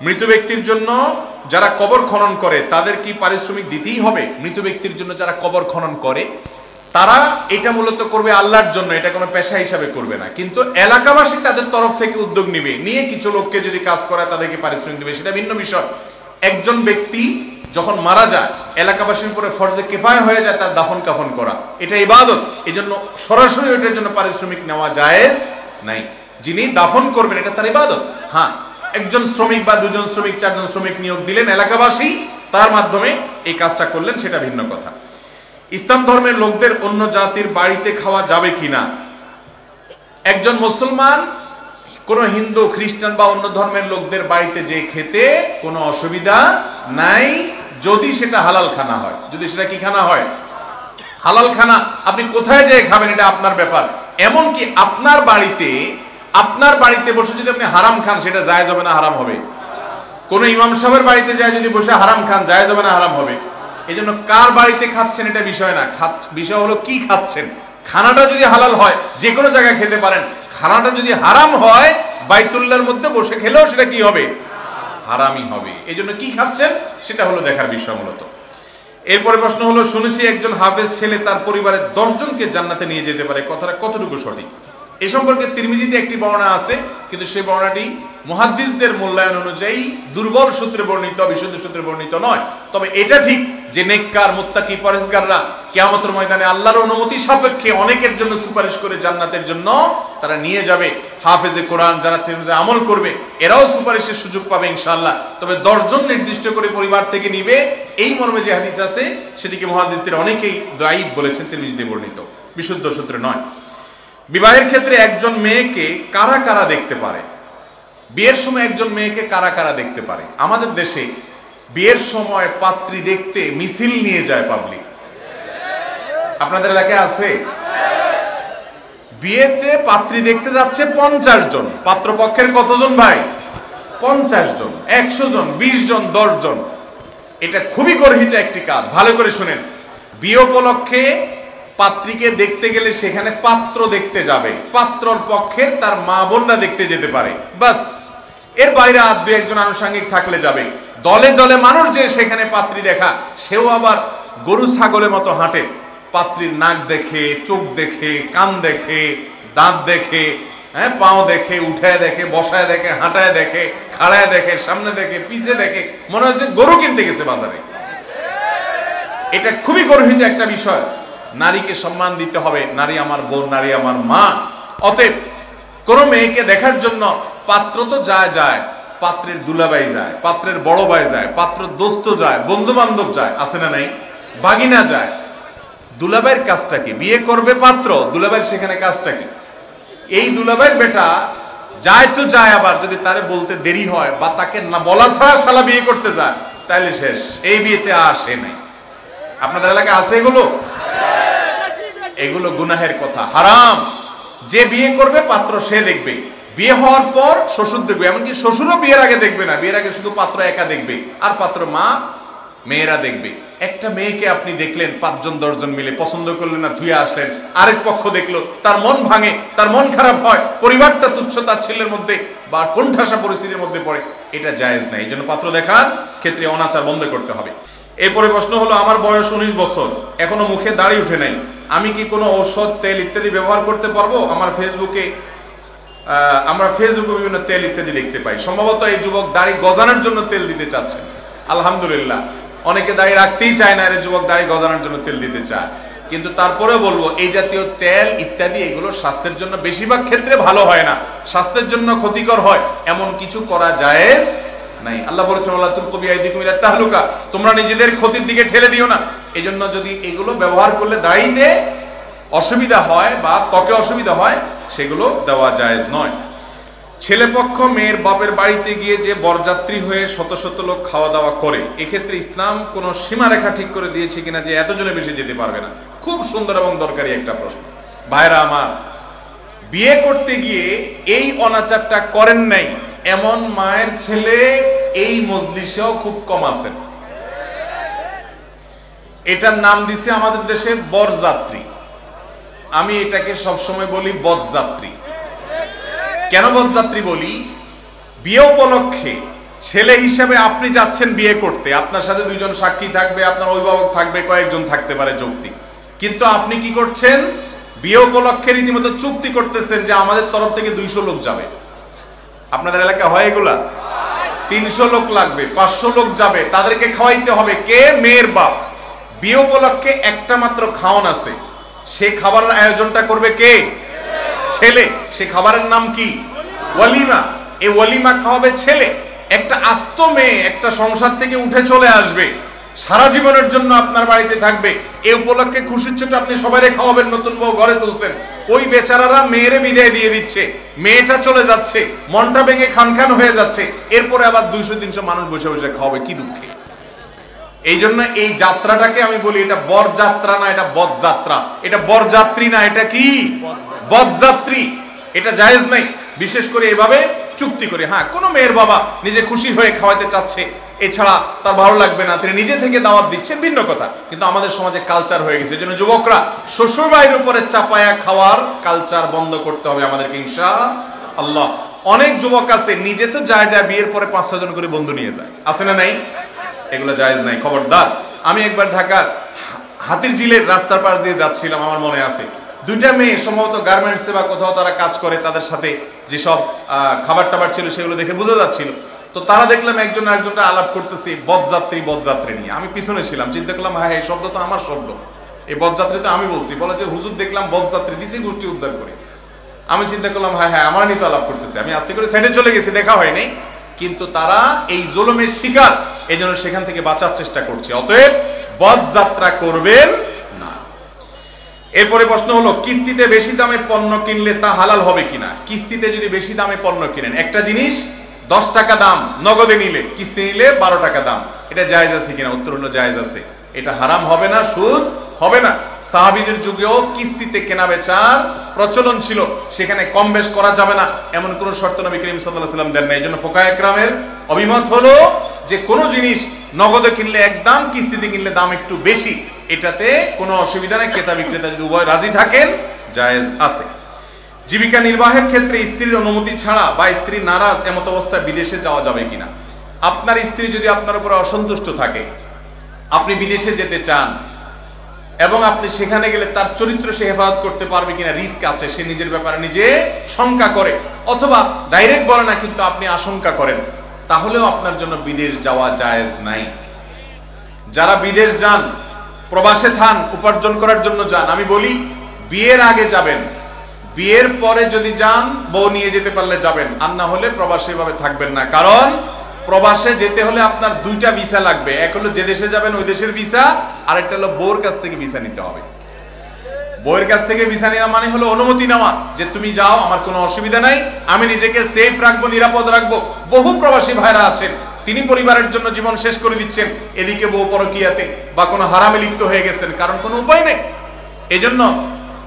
মৃত ব্যক্তির জন্য যারা কবর খনন করে তাদের কি পারিশ্রমিক দিতেই হবে? মৃত ব্যক্তির জন্য যারা কবর খনন করে তারা এটা মূলত করবে আল্লাহর জন্য, এটা কোনো পেশা হিসাবে করবে না, কিন্তু এলাকাবাসী তাদের তরফ থেকে উদ্যোগ নিবে, নিয়ে কিছু লোককে যদি কাজ করায় তাদেরকে পারিশ্রমিক দেবে, সেটা ভিন্ন বিষয়। একজন ব্যক্তি যখন মারা যায় এলাকাবাসীর উপরে ফরজে কিফায়া হয়ে যায় তার দাফন কাফন করা, এটা ইবাদত, এজন্য সরাসরি ওইটার জন্য পারিশ্রমিক নেওয়া জায়েজ নাই। যিনি দাফন করবেন এটা তার ইবাদত। হ্যাঁ, একজন শ্রমিক বা দুজন শ্রমিক চারজন শ্রমিক নিয়োগ দিলেন এলাকাবাসী, তার মাধ্যমে এই কাজটা করলেন, সেটা ভিন্ন কথা। ইসলাম ধর্মের লোকদের অন্য জাতির বাড়িতে খাওয়া যাবে কিনা? একজন মুসলমান কোন হিন্দু খ্রিস্টান বা অন্য ধর্মের লোকদের বাড়িতে যে খেতে কোনো অসুবিধা নাই, যদি সেটা হালাল খানা হয়। যদি সেটা কি খানা হয়? হালাল খানা। আপনি কোথায় যেয়ে খাবেন এটা আপনার ব্যাপার। এমনকি আপনার বাড়িতে বসে যদি আপনি হারাম খান সেটা জায়েজ হবে না হারাম হবে? কোন ইমাম সাহেবের বাড়িতে যায় যদি বসে হারাম খান জায়েজ হবে না হারাম হবে? এই জন্য কার বাড়িতে খাচ্ছেন এটা বিষয় না, বিষয় হলো কি খাচ্ছেন। খানাটা যদি হালাল হয় যে কোনো জায়গায় খেতে পারেন, খানাটা যদি হারাম হয় বাইতুল্লাহর মধ্যে বসে খেলেও সেটা কি হবে? হারামই হবে। এই জন্য কি খাচ্ছেন সেটা হলো দেখার বিষয় মূলত। এরপরে প্রশ্ন হলো, শুনেছি একজন হাফেজ ছেলে তার পরিবারের 10 জনকে জান্নাতে নিয়ে যেতে পারে, কথাটা কতটুকু সঠিক? এ সম্পর্কে তিরমিজিতে একটি বর্ণনা আছে, কিন্তু সেই বর্ণনাটি মুহাদ্দিসদের মূল্যায়ন অনুযায়ী দুর্বল সূত্রে বর্ণিত, বিশুদ্ধ সূত্রে বর্ণিত নয়। তবে এটা ঠিক যে নেককার মুত্তাকি পরেজগাররা কিয়ামতের ময়দানে আল্লাহর অনুমতি সাপেক্ষে অনেকের জন্য সুপারিশ করে জান্নাতের জন্য তারা নিয়ে যাবে। হাফেজে কোরআন যারা আমল করবে এরাও সুপারিশের সুযোগ পাবে ইনশাআল্লাহ। তবে 10 জন নির্দিষ্ট করে পরিবার থেকে নিবে, এই মর্মে যে হাদিস আছে সেটিকে মুহাদ্দিসদের অনেকেই দাঈফ বলেছেন, তিরমিজিতে বর্ণিত, বিশুদ্ধ সূত্রে নয়। বিবাহের ক্ষেত্রে একজন মেয়েকে কারা কারা দেখতে পারে? বিয়ের সময় একজন মেয়েকে কারা কারা দেখতে পারে? আমাদের দেশে বিয়ের সময় পাত্রী দেখতে মিছিল নিয়ে যায় পাবলিক। আপনাদের এলাকায় আছে? বিয়েতে পাত্রী দেখতে যাচ্ছে 50 জন। পাত্রপক্ষের কতজন ভাই? 50 জন, 100 জন, 20 জন, 10 জন। এটা খুবই গর্হিত একটি কাজ, ভালো করে শুনেন। বিয়ে উপলক্ষে পাত্রীকে দেখতে গেলে সেখানে পাত্র দেখতে যাবে, পাত্রর পক্ষের তার মা বোনরা দেখতে যেতে পারে, বাস। এর বাইরে আর 2-1 জন আনুষঙ্গিক থাকলে যাবে। দলে দলে মানুষ যে সেখানে পাত্রী দেখা, সেও আবার গরু ছাগলের মতো হাঁটে, পাত্রীর নাক দেখে, চোখ দেখে, কান দেখে, দাঁত দেখে, পাও দেখে, উঠায় দেখে, বসায় দেখে, হাঁটায় দেখে, খাড়ায় দেখে, সামনে দেখে, পিছে দেখে, মনে হচ্ছে গরু কিনতে গেছে বাজারে। এটা খুবই গর্হিত একটা বিষয়। নারীকে সম্মান দিতে হবে, নারী আমার বোন, নারী আমার মা। অতএব কোন মেয়েকে দেখার জন্য পাত্র তো যায়, পাত্রের দুলাভাই যায়, পাত্রের বড় ভাই যায়, পাত্রের দোস্ত যায়, বন্ধু বান্ধব যায়, আছে না নাই? ভাগিনা যায়। দুলাভাইয়ের কাজটা কি? বিয়ে করবে পাত্র, দুলাভাইয়ের সেখানে কাজটা কি? এই দুলাভাইয়ের বেটা যায় তো যায়, আবার যদি তারে বলতে দেরি হয় বা তাকে না বলা ছাড়া শালা বিয়ে করতে যায়, তাহলে শেষ, এই বিয়েতে আসে নাই। আপনাদের এলাকায় আছে এগুলো? এগুলো গুনাহের কথা, হারাম। যে বিয়ে করবে পাত্র সে দেখবে, বিয়ে হওয়ার পর শ্বশুর দেখবে, এমনকি শ্বশুরও বিয়ের আগে দেখবে না, বিয়ের আগে শুধু পাত্র একা দেখবে, আর পাত্র মা মেয়েরা দেখবে। একটা মেয়েকে আপনি দেখলেন 5 জন 10 জন মিলে, পছন্দ করলেন না, ধুয়ে আসলেন, আরেক পক্ষ দেখলো, তার মন ভাঙে, তার মন খারাপ হয়, পরিবারটা তুচ্ছ তাচ্ছিল্যের মধ্যে বা কোণঠাসা পরিস্থিতির মধ্যে পড়ে, এটা জায়েজ নাই। এই জন্য পাত্র দেখার ক্ষেত্রে অনাচার বন্ধ করতে হবে। এরপরে প্রশ্ন হলো, আমার বয়স 19 বছর, এখনো মুখে দাড়ি উঠে নাই, আমি কি কোনো ঔষধ, তেল ইত্যাদি ব্যবহার করতে পারবো? আমরা ফেসবুকে বিভিন্ন তেল ইত্যাদি দেখতে পাই, সম্ভবত এই যুবক দাড়ি গজানোর জন্য তেল দিতে চাচ্ছেন। আলহামদুলিল্লাহ, অনেকে দাড়ি রাখতেই চায় না, এর যুবক দাড়ি গজানোর জন্য তেল দিতে চায়। কিন্তু তারপরে বলবো, এই জাতীয় তেল ইত্যাদি এগুলো স্বাস্থ্যের জন্য বেশিরভাগ ক্ষেত্রে ভালো হয় না, স্বাস্থ্যের জন্য ক্ষতিকর হয়, এমন কিছু করা জায়েজ নাই। আল্লাহ বলেছেন, ওয়ালা তুলকু বিআইদিকুম ইলা তাহলুকা, তোমরা নিজেদের ক্ষতির দিকে ঠেলে দিও না। এই জন্য যদি এগুলো ব্যবহার করলে দাড়িতে অসুবিধা হয় বা ত্বকে অসুবিধা হয়, সেগুলো দেওয়া জায়েজ নয়। ছেলেপক্ষ মেয়ের বাপের বাড়িতে গিয়ে যে বরযাত্রী হয়ে শত শত লোক খাওয়া দাওয়া করে, এক্ষেত্রে ইসলাম কোন সীমারেখা ঠিক করে দিয়েছে কিনা যে এতজনের বেশি যেতে পারবে না? খুব সুন্দর এবং দরকারি একটা প্রশ্ন। ভাইরা আমার, বিয়ে করতে গিয়ে এই অনাচারটা করেন নাই এমন মায়ের ছেলে এই মজলিসেও খুব কম আছেন। এটার নাম দিছে আমাদের দেশে বরযাত্রী, আমি এটাকে সবসময় বলি বদযাত্রী। কেন বদযাত্রী বলি? বিয়ে উপলক্ষে ছেলে হিসেবে আপনি যাচ্ছেন বিয়ে করতে, আপনার সাথে দুইজন সাক্ষী থাকবে, আপনার অভিভাবক থাকবে, কয়েকজন থাকতে পারে যৌক্তিক, কিন্তু আপনি কি করছেন, বিয়ে উপলক্ষে রীতিমতো চুক্তি করতেছেন যে আমাদের তরফ থেকে 200 লোক যাবে। আপনাদের এলাকা হয় এগুলা? 300 লোক লাগবে, 500 লোক যাবে, তাদেরকে খাওয়াইতে হবে। কে? মেয়ের বাপ। বিয়ে উপলক্ষে একটা মাত্র খাওয়ান আছে, সে খাবারের আয়োজনটা করবে কে? ছেলে। সে খাবারের নাম কি? ওয়ালিমা। এই ওয়ালিমা খাওয়াবে ছেলে। একটা আস্ত মেয়ে একটা সংসার থেকে উঠে চলে আসবে, সারা জীবনের জন্য আপনার বাড়িতে থাকবে, এই উপলক্ষে খুশির ছোট আপনি সবাইকে খাওয়াবেন, নতুন বউ ঘরে তুলছেন, ওই বেচারারা মেয়েরে বিদায় দিয়ে দিচ্ছে, মেয়েটা চলে যাচ্ছে, মনটা ভেঙে খান খান হয়ে যাচ্ছে, এরপরে আবার 200-300 মানুষ বসে বসে খাওয়াবে, কি দুঃখে। এই জন্য এই যাত্রাটাকে আমি বলি এটা বরযাত্রা না, এটা বদযাত্রা। এটা বরযাত্রী না, এটা কি? বদযাত্রী। এটা জায়েজ নাই, বিশেষ করে এভাবে চুক্তি করে। হ্যাঁ, কোনো মেয়ের বাবা নিজে খুশি হয়ে খাওয়াতে চাচ্ছে, এছাড়া তার ভালো লাগবে না, তিনি নিজে থেকে দাওয়াত দিচ্ছেন, ভিন্ন কথা। কিন্তু আমাদের সমাজে কালচার হয়ে গেছে, এই জন্য যুবকরা শ্বশুর বাড়ির উপরে চাপায়া খাওয়ার কালচার বন্ধ করতে হবে আমাদেরকে, ইনশাআল্লাহ। অনেক যুবক আছে নিজে তো যায় বিয়ের পরে 5-6 জন করে বন্ধু নিয়ে যায়, আছে না নাই? এগুলো জায়েজ নাই, খবরদার। আমি একবার ঢাকার হাতিরঝিলের রাস্তার পাশ দিয়ে যাচ্ছিলাম, আমার মনে আছে, 2টা মেয়ে সম্ভবত গার্মেন্টসে বা কোথাও তারা কাজ করে, তাদের সাথে যেসব খাবার টাবার ছিল সেগুলো দেখে বোঝা যাচ্ছিল। তো তারা দেখলাম একজন আরেকজনটা আলাপ করতেছে বদযাত্রী নিয়ে। আমি পিছনে ছিলাম, চিন্তা করলাম হ্যাঁ এই শব্দ তো আমার শব্দ, এই বদযাত্রী তো আমি বলছি। বলে যে হুজুর দেখলাম বদযাত্রী দিছি গোষ্ঠী উদ্ধার করে। আমি চিন্তা করলাম হ্যাঁ আমার নিয়ে তো আলাপ করতেছে। আমি আস্তে করে সাইডে চলে গেছি, দেখা হয়নি, কিন্তু তারা এই জুলুমের শিকার, এই জন্য সেখান থেকে বাঁচার চেষ্টা করছে। অতএব বদযাত্রা করবেন না। এরপরে প্রশ্ন হলো, কিস্তিতে বেশি দামে পণ্য কিনলে তা হালাল হবে কিনা? কিস্তিতে যদি বেশি দামে পণ্য কিনেন, একটা জিনিস 10 টাকা দাম, নগদে নিলে, কিস্তি নিলে 12 টাকা দাম, এটা জায়েজ আছে কিনা? উত্তর হলো জায়েজ আছে। এটা হারাম হবে না, সুদ হবে না। সাহাবীদের যুগেও কিস্তিতে কেনা বেচার প্রচলন ছিল, সেখানে কম বেশ করা যাবে না এমন কোন শর্ত নবী করিম সাল্লাল্লাহু আলাইহি ওয়াসাল্লাম দেন না। এজন্য ফুকাহায়ে কেরামের অভিমত হলো যে কোনো জিনিস নগদে কিনলে এক দাম, কিস্তিতে কিনলে দাম একটু বেশি, এটাতে কোনো অসুবিধা নেই। ক্রেতা বিক্রেতা যদি উভয় রাজি থাকেন, জায়েজ আছে। জীবিকা নির্বাহের ক্ষেত্রে স্ত্রীর অনুমতি ছাড়া বা স্ত্রী নারাজ এমত অবস্থায় বিদেশে যাওয়া যাবে কিনা? আপনার স্ত্রী যদি আপনার উপরে অসন্তুষ্ট থাকে, আপনি বিদেশে যেতে চান এবং আপনি সেখানে গেলে তার চরিত্র সে হেফাজত করতে পারবে কিনা রিস্ক আছে, সে নিজের ব্যাপারে নিজে শঙ্কা করে, অথবা ডাইরেক্ট বলে না কিন্তু আপনি আশঙ্কা করেন, তাহলেও আপনার জন্য বিদেশ যাওয়া জায়েজ নাই। যারা বিদেশ যান, প্রবাসে থান, উপার্জন করার জন্য যান, আমি বলি বিয়ের আগে যাবেন, বিয়ের পরে যদি যান বউ নিয়ে যেতে পারলে যাবেন, আর না হলে প্রবাসে ভাবে থাকবেন না। কারণ প্রবাসে যেতে হলে আপনার 2টা ভিসা লাগবে, এক হলো যে দেশে যাবেন ওই দেশের ভিসা, আর একটা হলো বউর কাছ থেকে ভিসা নিতে হবে। বউয়ের কাছ থেকে ভিসা নেওয়া মানে হলো অনুমতি নেওয়া যে তুমি যাও, আমার কোনো অসুবিধা নাই, আমি নিজেকে সেফ রাখবো, নিরাপদ রাখবো। বহু প্রবাসী ভাইরা আছেন, তিনি পরিবারের জন্য জীবন শেষ করে দিচ্ছেন, এদিকে বউ পরকীয়াতে বা কোনো হারামে লিপ্ত হয়ে গেছেন, কারণ কোনো উপায় নেই। এজন্য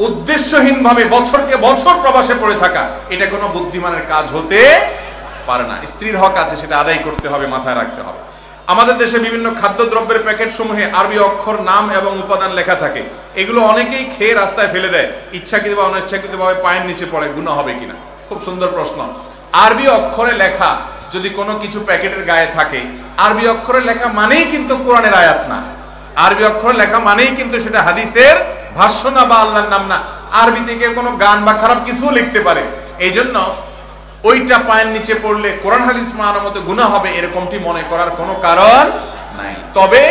উদ্দেশ্যহীনভাবে বছরকে বছর প্রবাসে পড়ে থাকা, এটা কোনো বুদ্ধিমানের কাজ হতে পারে না। স্ত্রীর হক আছে, সেটা আদায় করতে হবে, মাথায় রাখতে হবে। আমাদের দেশে বিভিন্ন খাদ্যদ্রব্যের প্যাকেট সমূহে আরবি অক্ষর, নাম এবং উপাদান লেখা থাকে, এগুলো অনেকেই খেয়ে রাস্তায় ফেলে দেয়, ইচ্ছাকৃত বা অনিচ্ছাকৃতভাবে পায়ের নিচে পড়ে, গুনাহ হবে কিনা? খুব সুন্দর প্রশ্ন। আরবি অক্ষরে লেখা যদি কোনো কিছু প্যাকেটের গায়ে থাকে, আরবি অক্ষরে লেখা মানেই কিন্তু কোরআনের আয়াত না, আরবি অক্ষরে লেখা মানেই কিন্তু সেটা হাদিসের ভাষ্য না বা আল্লাহর নাম না। আরবি থেকে কোনো গান বা খারাপ কিছুও লিখতে পারে, এই জন্য ওইটা পায়ের নিচে পড়লে কোরআন হাদিস মানার মতো গুনাহ হবে, এরকমটি মনে করার কোনো কারণ নাই। তবে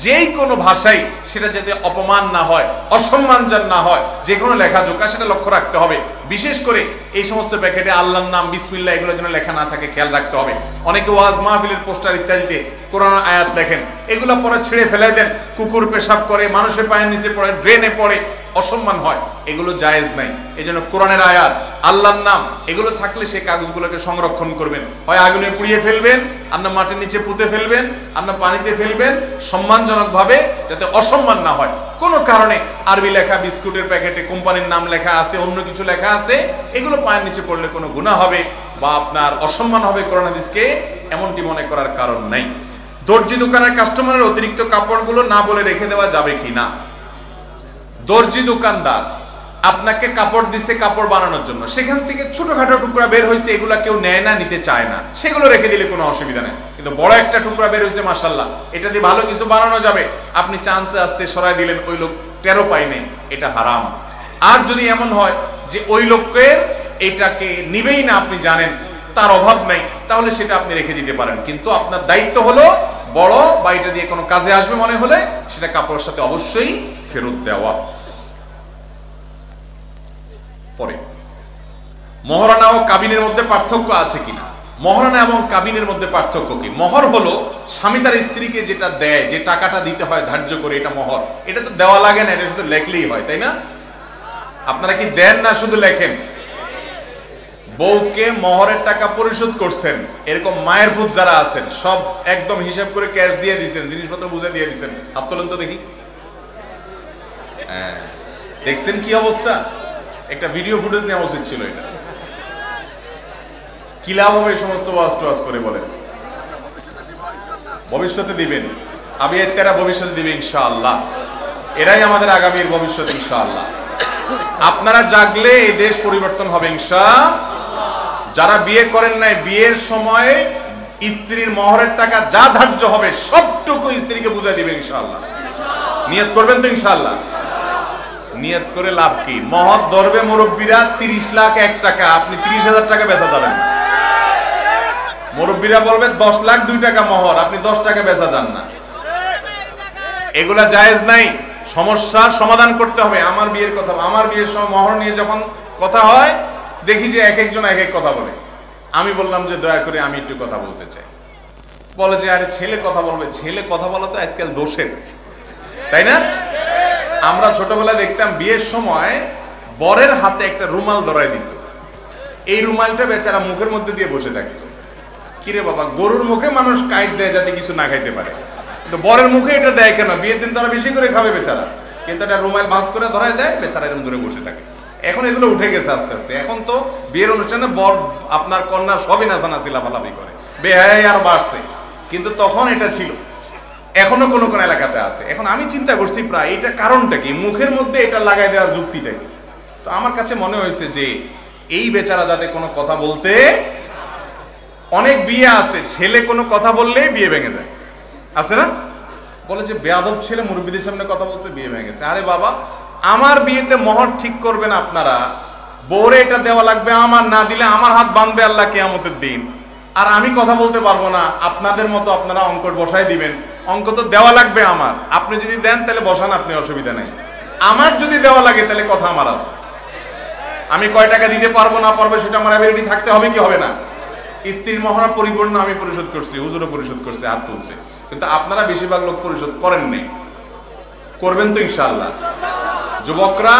যেই কোনো ভাষাই সেটা যাতে অপমান না হয়, অসম্মানজনক না হয়, যে কোনো লেখাজোকা সেটা লক্ষ্য রাখতে হবে। বিশেষ করে এই সমস্ত প্যাকেটে আল্লাহর নাম, বিসমিল্লাহ এগুলো যেন লেখা না থাকে খেয়াল রাখতে হবে। অনেকে ওয়াজ মাহফিলের পোস্টার ইত্যাদিতে কোরআন আয়াত লেখেন, এগুলো পরে ছেড়ে ফেলে দেন, কুকুর পেশাব করে, মানুষের পায়ের নিচে পড়ে, ড্রেনে পড়ে, অসম্মান হয়, এগুলো জায়েজ নাই। এই জন্য কোরআনের আয়াত, আল্লাহর নাম এগুলো থাকলে সেই কাগজগুলোকে সংরক্ষণ করবেন, হয় আগুনে পুড়িয়ে ফেলবেন, আর না মাটির নিচে পুঁতে ফেলবেন, আর না পানিতে ফেলবেন, সম্মানজনক ভাবে, যাতে অসম্মান না হয়। কোনো কারণে আরবি লেখা বিস্কুটের প্যাকেটে কোম্পানির নাম লেখা আছে, অন্য কিছু লেখা আছে, এগুলো পায়ের নিচে পড়লে কোনো গুনাহ হবে বা আপনার অসম্মান হবে কোরআন হাদিসকে, এমনটি মনে করার কারণ নাই। দর্জি দোকানের কাস্টমারের অতিরিক্ত কাপড়গুলো না বলে রেখে দেওয়া যাবে কি না? দর্জি দোকানদার আপনাকে কাপড় দিছে কাপড় বানানোর জন্য, সেখান থেকে ছোটখাটো টুকরা বের হয়েছে, এগুলা কেউ নেয় না, নিতে চায় না, সেগুলো রেখে দিলে কোনো অসুবিধা নেই। কিন্তু বড় একটা টুকরা বের হয়েছে মাশাআল্লাহ, এটা দিয়ে ভালো কিছু বানানো যাবে, আপনি চান্সে আসতে সরাই দিলেন, ওই লোক টেরও পায় নাই, এটা হারাম। আর যদি এমন হয় যে ওই লোকের এটাকে নিবেই না, আপনি জানেন তার অভাব নাই, তাহলে সেটা আপনি রেখে দিতে পারেন। কিন্তু আপনার দায়িত্ব হলো বড় বা এটা দিয়ে কোনো কাজে আসবে মনে হলে সেটা কাপড়ের সাথে অবশ্যই ফেরত দেওয়া। পরে মহারণা ও কাবিনের মধ্যে পার্থক্য আছে কিনা? মহারণা এবং কাবিনের মধ্যে পার্থক্য কি? মহর হলো স্বামী তার স্ত্রীকে যেটা দেয়, যে টাকাটা দিতে হয় ধার্য করে, এটা মহর। এটা তো দেওয়া লাগে না, এটা শুধু লেখলেই হয়, তাই না? আপনারা কি দেন না শুধু লেখেন? বউকে মহরের টাকা পরিশোধ করছেন, এরকম মায়ের ভূত যারা আছেন সব একদম হিসাব করে ক্যাশ দিয়ে দিচ্ছেন, জিনিসপত্র বুঝে দিয়ে দিচ্ছেন, হাত তোলেন তো দেখি। হ্যাঁ, দেখছেন কি অবস্থা? একটা ভিডিও ফুটেজ নেওয়া উচিত ছিল। এটা কি লাভ হবে এই সমস্ত ওয়াজ টোয়াজ করে? বলেন ভবিষ্যতে দিবেন, আবিয়াতেরা ভবিষ্যতে দিবে ইনশাআল্লাহ, এরাই আমাদের আগামীর ভবিষ্যৎ ইনশাআল্লাহ। আপনারা জাগলে এই দেশ পরিবর্তন হবে ইনশাআল্লাহ। যারা বিয়ে করেন নাই, বিয়ের সময় স্ত্রীর মহরের টাকা যা ধার্য হবে সবটুকু স্ত্রীকে বুঝাই দিবে ইনশাআল্লাহ। নিয়ত করবেন তো ইনশাআল্লাহ? নিয়ত করে লাভ কি? মহর ধরবে মুরব্বীরা 30 লাখ 1 টাকা, আপনি 30,000 টাকা বেচা যাবেন। মুরব্বীরা বলবে 10 লাখ 2 টাকা মহর, আপনি 10 টাকা বেচা যান না। এগুলা জায়েজ নাই, সমস্যার সমাধান করতে হবে। আমার বিয়ের কথা, আমার বিয়ের সময় মহর নিয়ে যখন কথা হয় দেখি যে এক একজন এক এক কথা বলে। আমি বললাম যে দয়া করে আমি একটু কথা বলতে চাই। বলে যে আরে ছেলে কথা বলবে। ছেলে কথা বলা তো আজকাল দোষের, তাই না? আমরা ছোটবেলায় দেখতাম বিয়ের সময় বরের হাতে একটা রুমাল ধরায় দিত, এই রুমালটা বেচারা মুখের মধ্যে দিয়ে বসে থাকতো। কিরে বাবা, গরুর মুখে মানুষ কাইট দেয় যাতে কিছু না খাইতে পারে, কিন্তু বরের মুখে এটা দেয় কেন? বিয়ের দিন তারা বেশি করে খাবে বেচারা, কিন্তু এটা রুমাল ভাঁজ করে ধরায় দেয়, বেচারা এরকম ধরে বসে থাকে। এখন এগুলো উঠে গেছে আস্তে আস্তে। এখন তো বিয়ের অনুষ্ঠানে বর আপনার কন্যা সবই নাচানাচি লাফালাফি করে, বেহায়াই আর বাড়ছে, কিন্তু তখন এটা ছিল। এখনো কোন কোন এলাকাতে আছে। এখন আমি চিন্তা করছি প্রায় এটা কারণটা কি, মুখের মধ্যে এটা লাগাই দেওয়ার যুক্তিটা কি? তো আমার কাছে মনে হয়েছে যে এই বেচারা যাতে কোনো কথা বলতে, অনেক বিয়ে আছে ছেলে কোনো কথা বললেই বিয়ে ভেঙে যায়, আছে না? বলে যে বেয়াদব ছেলে মুরব্বিদের সামনে কথা বলছে, বিয়ে ভেঙে গেছে। আরে বাবা, আমার বিয়েতে মহর ঠিক করবেন আপনারা, বউরে এটা দেওয়া লাগবে, আমার না দিলে আমার হাত বাঁধবে আল্লাহ কিয়ামতের দিন, আর আমি কথা বলতে পারবো না। আপনাদের মতো আপনারা অঙ্ক বসাই দিবেন, অঙ্ক তো দেওয়া লাগবে আমার। আপনি যদি দেন তাহলে বসান, আপনি, অসুবিধা নেই। আমার যদি দেওয়া লাগে তাহলে কথা আমার আছে। আমি কয় টাকা দিতে পারবো না পারবো সেটা আমার অ্যাবিলিটি থাকতে হবে কি হবে না? স্ত্রীর মহর পরিপূর্ণ আমি পরিশোধ করছি, হুজুরও পরিশোধ করছে, হাত তুলছে, কিন্তু আপনারা বেশিরভাগ লোক পরিশোধ করেন নাই। করবেন তো ইনশাআল্লাহ? যুবকরা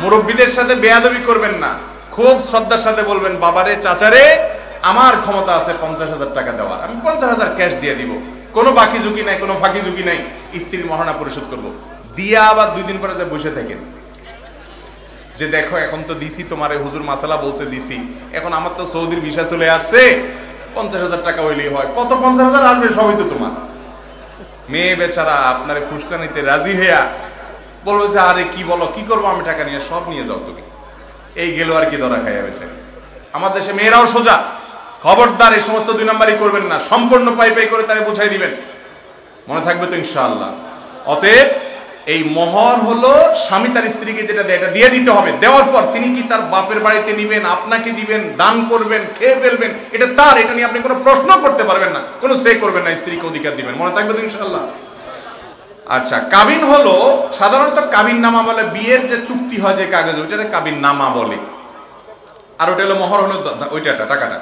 মুরব্বীদের সাথে বেয়াদবি করবেন না, খুব শ্রদ্ধার সাথে বলবেন, বাবারে চাচারে আমার ক্ষমতা আছে 50,000 টাকা দেওয়ার, আমি 50,000 ক্যাশ দিয়ে দিব, কোনো বাকি ঝুঁকি নাই, কোনো ফাঁকি ঝুঁকি নাই, স্ত্রীর মহারণা পরিশোধ করব। দিয়া আবার 2 দিন পরে যে বসে থাকেন যে দেখো এখন তো দিছি, তোমারে হুজুর মাসালা বলছে দিছি, এখন আমার তো সৌদির ভিসা চলে আসছে, 50,000 টাকা হইলেই হয়। কত 50,000 আসবে? সবই তো তোমার। মেয়ে বেচারা আপনারে ফুসকা নিতে রাজি হইয়া বলবে যে আরে কি বলো, কি করবো আমি টাকা নিয়ে, সব নিয়ে যাও তুমি। এই গেল আর কি ধরা খাইয়া বেচারি। আমার দেশে মেয়েরাও সোজা, খবরদার এই সমস্ত 2 নাম্বারই করবেন না, সম্পূর্ণ পাই পাই করে তারে বুঝাই দিবেন, মনে থাকবে তো ইনশাআল্লাহ। অতএব এই মহর হলো স্বামী তার স্ত্রীকে যেটা দেয় এটা দিয়ে দিতে হবে। দেওয়ার পর তিনি কি তার বাপের বাড়িতে নিবেন, আপনাকে দিবেন, দান করবেন, খেয়ে ফেলবেন, এটা তার, এটা নিয়ে আপনি কোনো প্রশ্ন করতে পারবেন না, কোনো সে করবেন না, স্ত্রীকে অধিকার দিবেন, মনে থাকবে তো ইনশাআল্লাহ। আচ্ছা, কাবিন হলো সাধারণত কাবিন নামা বলে, বিয়ের যে চুক্তি হয় যে কাগজ, ওইটারে কাবিন নামা বলে। আর ওটা হলো মহর, হলো ওইটা টাকাটা।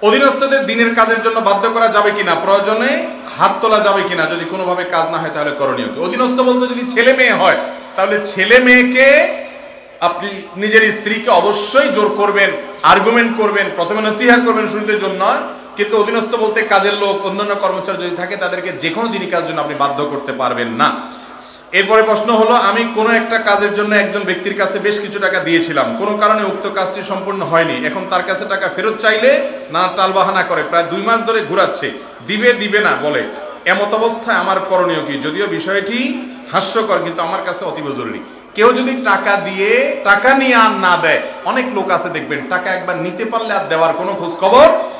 অধীনস্থদের দিনের কাজের জন্য বাধ্য করা যাবে কিনা, প্রয়োজনে হাত তোলা যাবে কিনা, যদি কোনোভাবে কাজ না হয় তাহলে করণীয় কি? অধীনস্থ বলতে যদি ছেলে মেয়ে হয় তাহলে ছেলে মেয়েকে আপনি নিজের স্ত্রীকে অবশ্যই জোর করবেন, আর্গুমেন্ট করবেন, প্রথমে নসিহত করবেন শুরুতে জন্য, কিন্তু অধীনস্থ বলতে কাজের লোক, অন্যান্য কর্মচারী যদি থাকে তাদেরকে যে কোনো দিনই কাজের জন্য আপনি বাধ্য করতে পারবেন না। এরপরে প্রশ্ন হলো, আমি কোনো একটা কাজের জন্য একজন ব্যক্তির কাছে বেশ কিছু টাকা দিয়েছিলাম, কোনো কারণে উক্ত কাজটি সম্পূর্ণ হয়নি, এখন তার কাছে টাকা ফেরত চাইলে না টালবাহানা করে, প্রায় 2 মাস ধরে ঘুরাচ্ছে, দিবে না বলে। এমত অবস্থায় আমার করণীয় কি? যদিও বিষয়টি হাস্যকর কিন্তু আমার কাছে অতীব জরুরি। কেউ যদি টাকা দিয়ে টাকা নিয়ে আর না দেয়, অনেক লোক আছে দেখবেন টাকা একবার নিতে পারলে আর দেওয়ার কোনো খোঁজ খবর